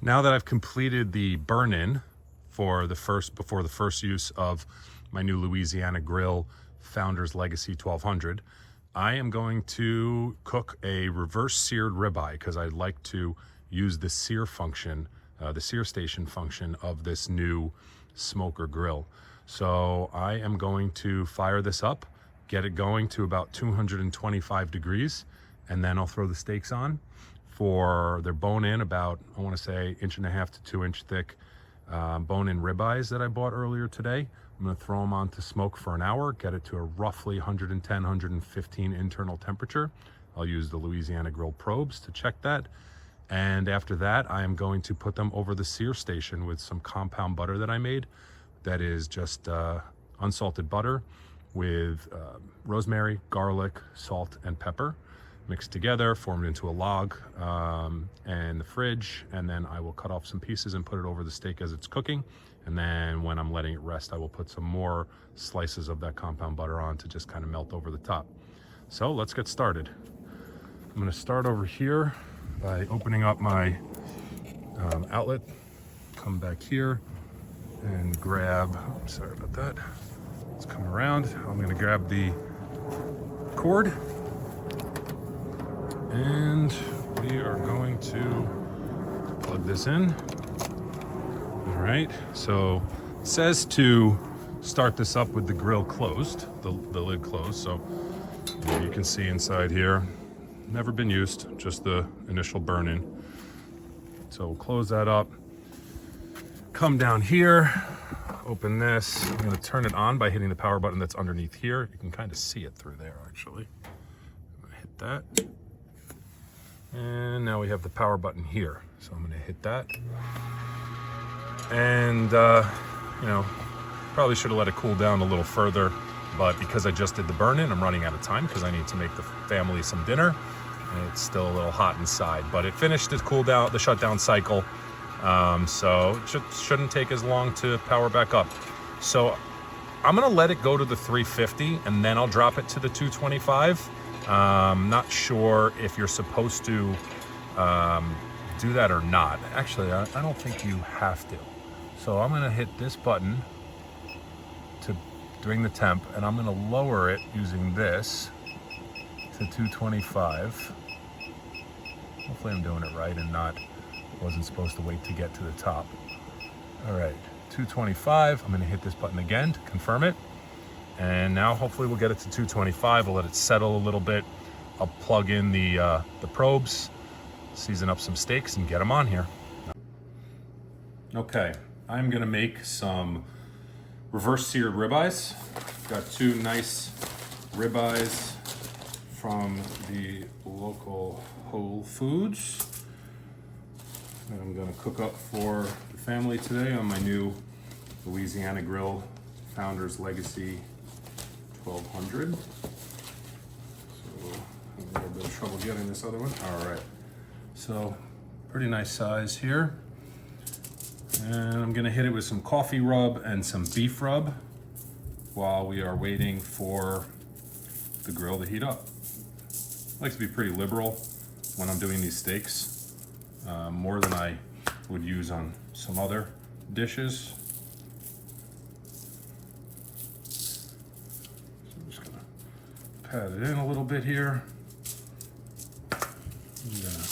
Now that I've completed the burn-in before the first use of my new Louisiana Grill Founders Legacy 1200, I am going to cook a reverse seared ribeye because I'd like to use the sear function, the sear station function of this new smoker grill. So I am going to fire this up, get it going to about 225 degrees, and then I'll throw the steaks on. They're bone-in, about, I want to say, 1.5 to 2 inch thick bone-in ribeyes that I bought earlier today. I'm going to throw them on to smoke for an hour, get it to a roughly 110, 115 internal temperature. I'll use the Louisiana Grill probes to check that. And after that, I am going to put them over the sear station with some compound butter that I made. That is just unsalted butter with rosemary, garlic, salt, and pepper mixed together, formed into a log in the fridge, and then I will cut off some pieces and put it over the steak as it's cooking. And then when I'm letting it rest, I will put some more slices of that compound butter on to just kind of melt over the top. So let's get started. I'm going to start over here by opening up my outlet, come back here and grab, sorry about that, let's come around. I'm going to grab the cord, and we are going to plug this in. All right, so it says to start this up with the grill closed, the lid closed. So you can see inside here, never been used, just the initial burn-in. So we'll close that up, come down here, open this. I'm going to turn it on by hitting the power button that's underneath here. You can kind of see it through there, actually. I'm going to hit that. And now we have the power button here. So I'm going to hit that. And, you know, probably should have let it cool down a little further, but because I just did the burn-in, I'm running out of time because I need to make the family some dinner. And it's still a little hot inside, but it finished the cool down, the shutdown cycle. So it shouldn't take as long to power back up. So I'm gonna let it go to the 350 and then I'll drop it to the 225. Not sure if you're supposed to do that or not. Actually, I don't think you have to. So I'm gonna hit this button to bring the temp, and I'm gonna lower it using this to 225. Hopefully I'm doing it right and wasn't supposed to wait to get to the top. All right, 225. I'm gonna hit this button again to confirm it. And now hopefully we'll get it to 225. We'll let it settle a little bit. I'll plug in the probes, season up some steaks, and get them on here. Okay, I'm gonna make some reverse seared ribeyes. Got two nice ribeyes from the local Whole Foods that I'm gonna cook up for the family today on my new Louisiana Grill Founders Legacy 1200. So I'm having a little bit of trouble getting this other one. All right, so pretty nice size here. And I'm gonna hit it with some coffee rub and some beef rub while we are waiting for the grill to heat up. I like to be pretty liberal when I'm doing these steaks, more than I would use on some other dishes. So I'm just gonna pat it in a little bit here. I'm gonna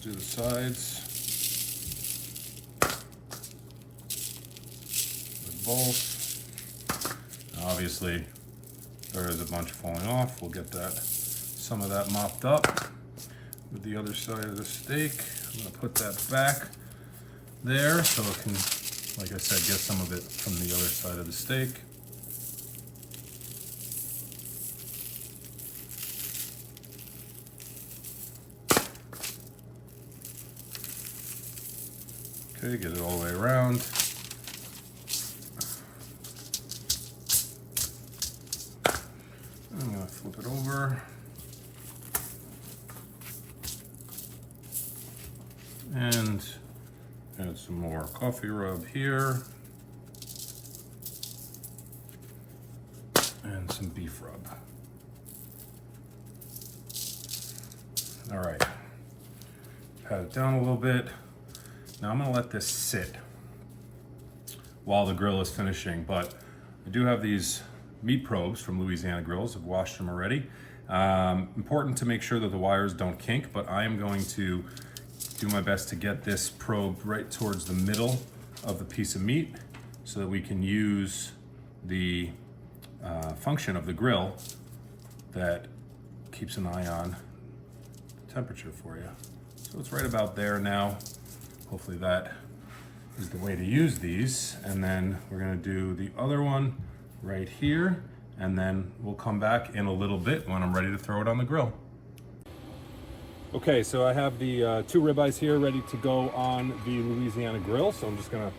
do the sides with both. Now obviously, there is a bunch falling off. We'll get some of that mopped up with the other side of the steak. I'm gonna put that back there so it can, like I said, get some of it from the other side of the steak. Okay, get it all the way around. I'm gonna flip it over. And add some more coffee rub here. And some beef rub. All right. pat it down a little bit. Now I'm gonna let this sit while the grill is finishing, but I do have these meat probes from Louisiana Grills. I've washed them already. Important to make sure that the wires don't kink, but I am going to do my best to get this probe right towards the middle of the piece of meat so that we can use the function of the grill that keeps an eye on the temperature for you. So it's right about there now. Hopefully that is the way to use these. And then we're gonna do the other one right here, and then we'll come back in a little bit when I'm ready to throw it on the grill. Okay, so I have the 2 ribeyes here ready to go on the Louisiana grill. So I'm just gonna,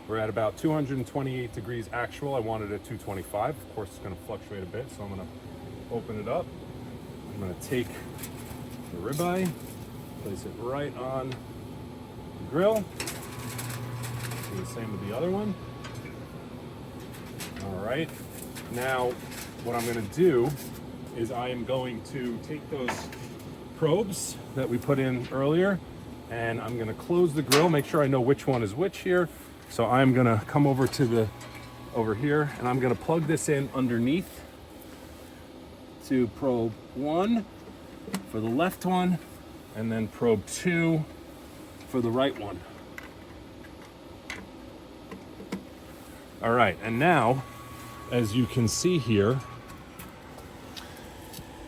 we're at about 228 degrees actual. I wanted it at 225. Of course, it's gonna fluctuate a bit, so I'm gonna open it up. I'm gonna take the ribeye, place it right on the grill. Do the same with the other one. All right, now what I'm gonna do is I am going to take those probes that we put in earlier, and I'm gonna close the grill, make sure I know which one is which here. So I'm gonna come over here, and I'm gonna plug this in underneath to probe 1 for the left one, and then probe 2 for the right one. All right, and now, as you can see here,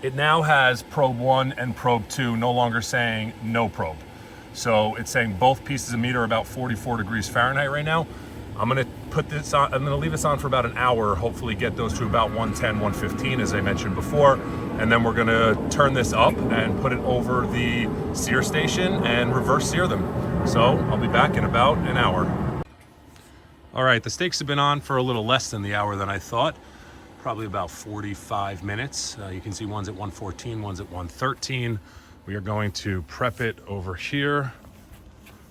it now has probe 1 and probe 2 no longer saying no probe. So it's saying both pieces of meat are about 44 degrees Fahrenheit right now. I'm gonna put this on, I'm gonna leave this on for about an hour, hopefully get those to about 110, 115, as I mentioned before. And then we're gonna turn this up and put it over the sear station and reverse sear them. So I'll be back in about an hour. All right, the steaks have been on for a little less than the hour than I thought. Probably about 45 minutes. You can see one's at 114, one's at 113. We are going to prep it over here.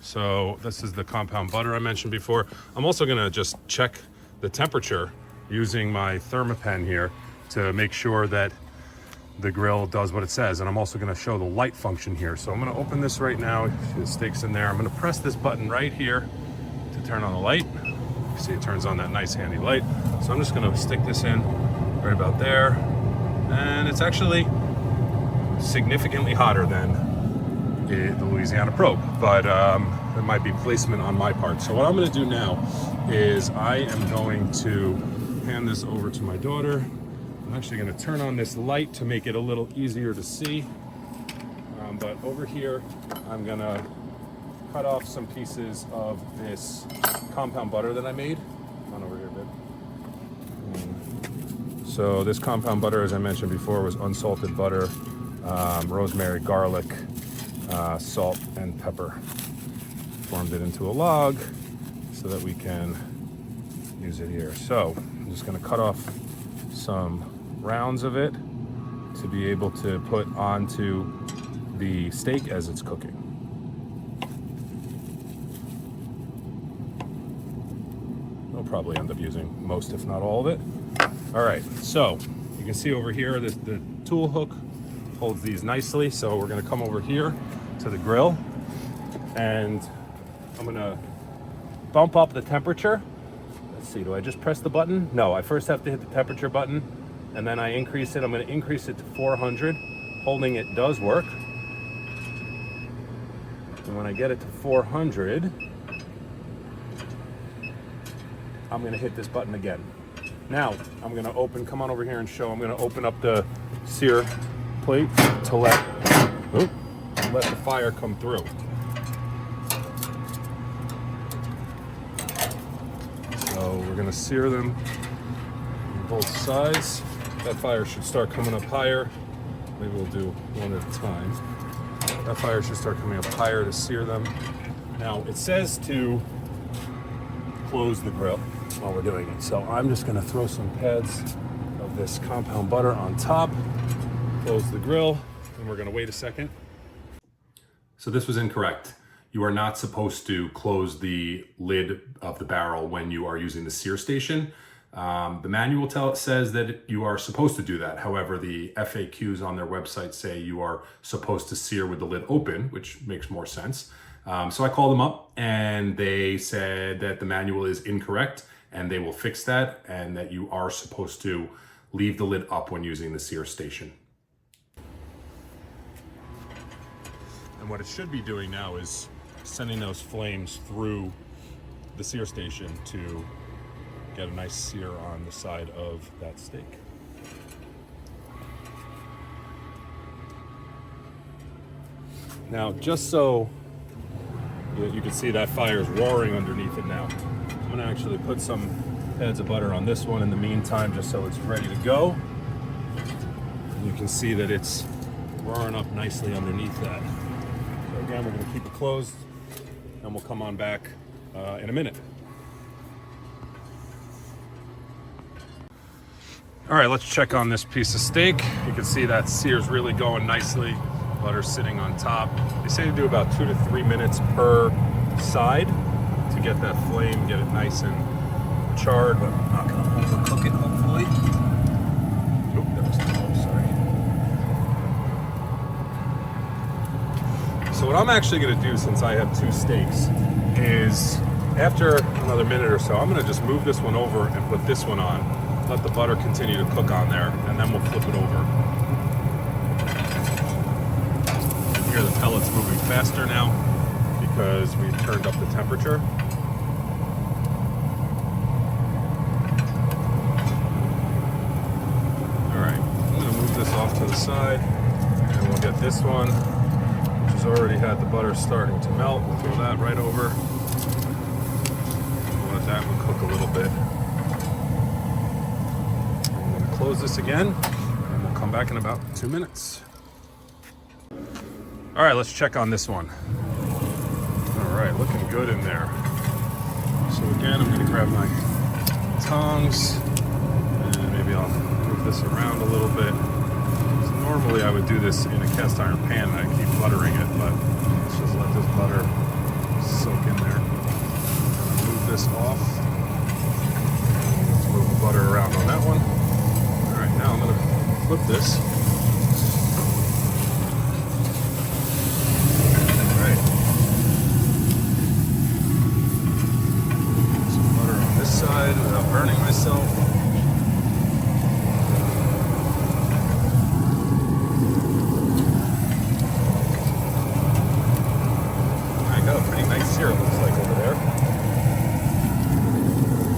So this is the compound butter I mentioned before. I'm also gonna just check the temperature using my Thermapen here to make sure that the grill does what it says. And I'm also gonna show the light function here. So I'm gonna open this right now. See the steaks in there. I'm gonna press this button right here to turn on the light. You see it turns on that nice handy light. So I'm just gonna stick this in right about there. And it's actually significantly hotter than the Louisiana probe, but it might be placement on my part. So what I'm gonna do now is I am going to hand this over to my daughter. I'm actually gonna turn on this light to make it a little easier to see. But over here, I'm gonna cut off some pieces of this compound butter that I made. Come on over here, babe. So this compound butter, as I mentioned before, was unsalted butter, rosemary, garlic, salt, and pepper. Formed it into a log so that we can use it here. So I'm just gonna cut off some rounds of it to be able to put onto the steak as it's cooking. I'll probably end up using most, if not all of it. All right, so you can see over here, the tool hook holds these nicely. So we're gonna come over here to the grill, and I'm gonna bump up the temperature. Let's see, do I just press the button? No, I first have to hit the temperature button, and then I increase it. I'm gonna increase it to 400. Holding it does work. And when I get it to 400, I'm gonna hit this button again. Now, I'm gonna come on over here and show, I'm gonna open up the sear plate to let the fire come through. So we're gonna sear them on both sides. That fire should start coming up higher. Maybe we'll do one at a time. That fire should start coming up higher to sear them. Now, it says to close the grill while we're doing it. So I'm just gonna throw some pads of this compound butter on top, close the grill, and we're gonna wait a second. So this was incorrect. You are not supposed to close the lid of the barrel when you are using the sear station. The manual says that you are supposed to do that. However, the FAQs on their website say you are supposed to sear with the lid open, which makes more sense. So I called them up and they said that the manual is incorrect and they will fix that, and that you are supposed to leave the lid up when using the sear station. And what it should be doing now is sending those flames through the sear station to get a nice sear on the side of that steak. Now, just so you can see that fire is roaring underneath it now, I'm gonna actually put some heads of butter on this one in the meantime, just so it's ready to go. And you can see that it's roaring up nicely underneath that. So again, we're gonna keep it closed and we'll come on back in a minute. All right, let's check on this piece of steak. You can see that sear's really going nicely. Butter's sitting on top. They say to do about 2 to 3 minutes per side to get that flame, get it nice and charred, but I'm not gonna overcook it, hopefully. Nope, that was too low, sorry. So what I'm actually gonna do, since I have 2 steaks, is after another minute or so, I'm gonna just move this one over and put this one on. Let the butter continue to cook on there, and then we'll flip it over. You can hear the pellets moving faster now because we've turned up the temperature. All right, I'm gonna move this off to the side, and we'll get this one, which has already had the butter starting to melt. We'll throw that right over. We'll let that one cook a little bit. Close this again, and we'll come back in about 2 minutes. All right, let's check on this one. All right, looking good in there. So again, I'm gonna grab my tongs, and maybe I'll move this around a little bit. So normally I would do this in a cast iron pan, and I keep buttering it, but let's just let this butter soak in there. Move this off. Let's move the butter around on that one. Now I'm going to flip this. Alright. Some butter on this side without burning myself. I got a pretty nice sear, it looks like, over there.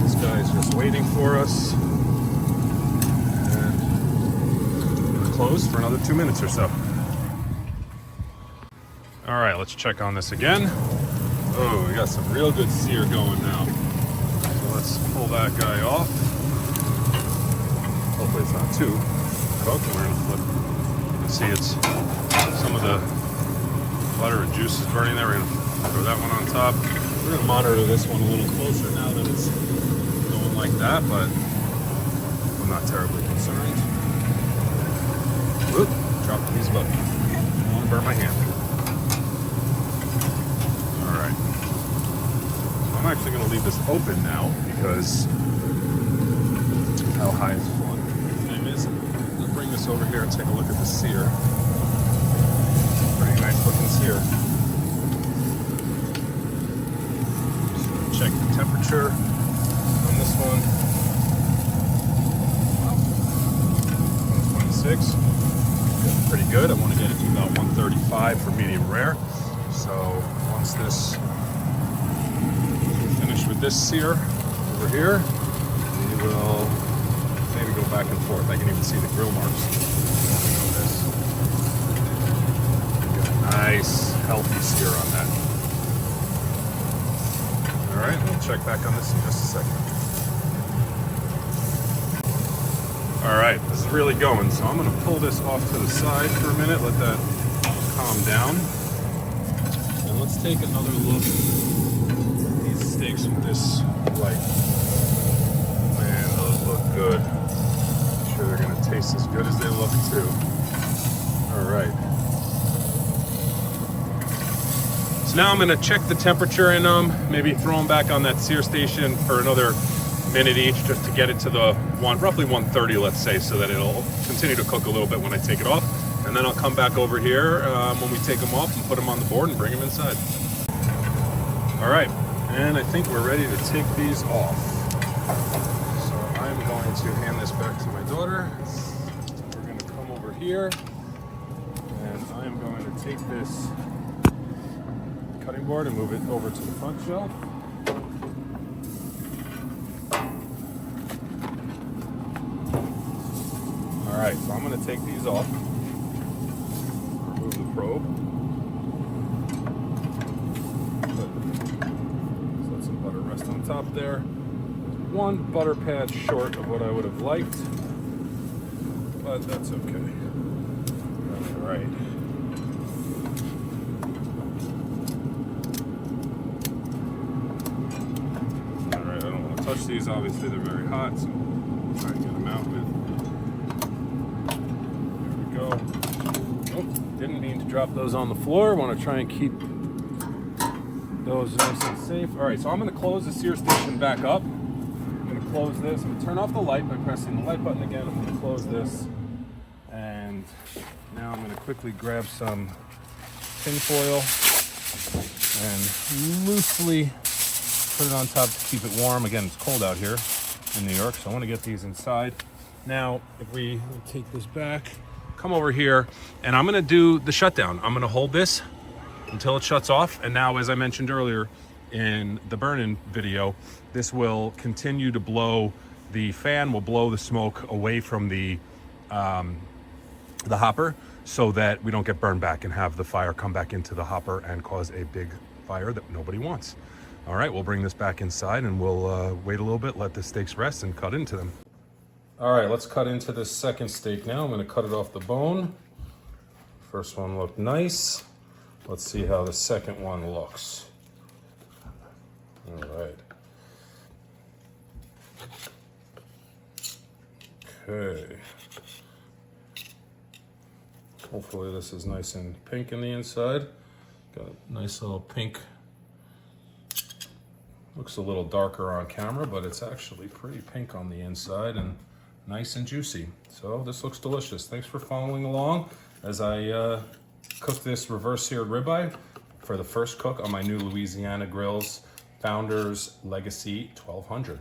This guy's just waiting for us. Closed for another 2 minutes or so. All right, let's check on this again. Oh, we got some real good sear going now. So let's pull that guy off. Hopefully it's not too cooked. We're gonna flip. You can see it's some of the butter and juice is burning there. We're gonna throw that one on top. We're gonna monitor this one a little closer now that it's going like that, but I'm not terribly concerned. Oop, dropped the button. I don't want to burn my hand. Alright. So I'm actually going to leave this open now because how high is the flame is. I'm going to bring this over here and take a look at the sear. Pretty nice looking sear. Just check the temperature on this one. 126. Pretty good. I want to get it to about 135 for medium rare. So once this finished with this sear over here, we will maybe go back and forth. I can even see the grill marks. Got a nice healthy sear on that. All right, we'll check back on this in just a second. All right, this is really going, so I'm gonna pull this off to the side for a minute, let that calm down. And let's take another look at these steaks with this light. Man, those look good. I'm sure they're gonna taste as good as they look too. All right. So now I'm gonna check the temperature in them, maybe throw them back on that sear station for another minute each, just to get it to the roughly 130, let's say, so that it'll continue to cook a little bit when I take it off. And then I'll come back over here when we take them off and put them on the board and bring them inside. All right, and I think we're ready to take these off. So I'm going to hand this back to my daughter. We're going to come over here, and I'm going to take this cutting board and move it over to the front shelf. All right, so I'm going to take these off. Remove the probe. Let some butter rest on top there. One butter pad short of what I would have liked, but that's okay. All right. All right, I don't want to touch these. Obviously, they're very hot, so I'll try and get them out with. Didn't mean to drop those on the floor. I want to try and keep those nice and safe. All right, so I'm going to close the sear station back up. I'm going to close this. I'm going to turn off the light by pressing the light button again. I'm going to close this. And now I'm going to quickly grab some tin foil and loosely put it on top to keep it warm. Again, it's cold out here in New York, so I want to get these inside. Now, if we take this back, come over here, and I'm gonna do the shutdown. I'm gonna hold this until it shuts off. And now, as I mentioned earlier in the burn-in video, this will continue to blow. The fan will blow the smoke away from the hopper so that we don't get burned back and have the fire come back into the hopper and cause a big fire that nobody wants. All right, we'll bring this back inside and we'll wait a little bit, let the steaks rest, and cut into them. All right, let's cut into this second steak now. I'm gonna cut it off the bone. First one looked nice. Let's see how the second one looks. All right. Okay. Hopefully this is nice and pink in the inside. Got a nice little pink. Looks a little darker on camera, but it's actually pretty pink on the inside and nice and juicy. So this looks delicious. Thanks for following along as I cook this reverse seared ribeye for the first cook on my new Louisiana Grills Founders Legacy 1200.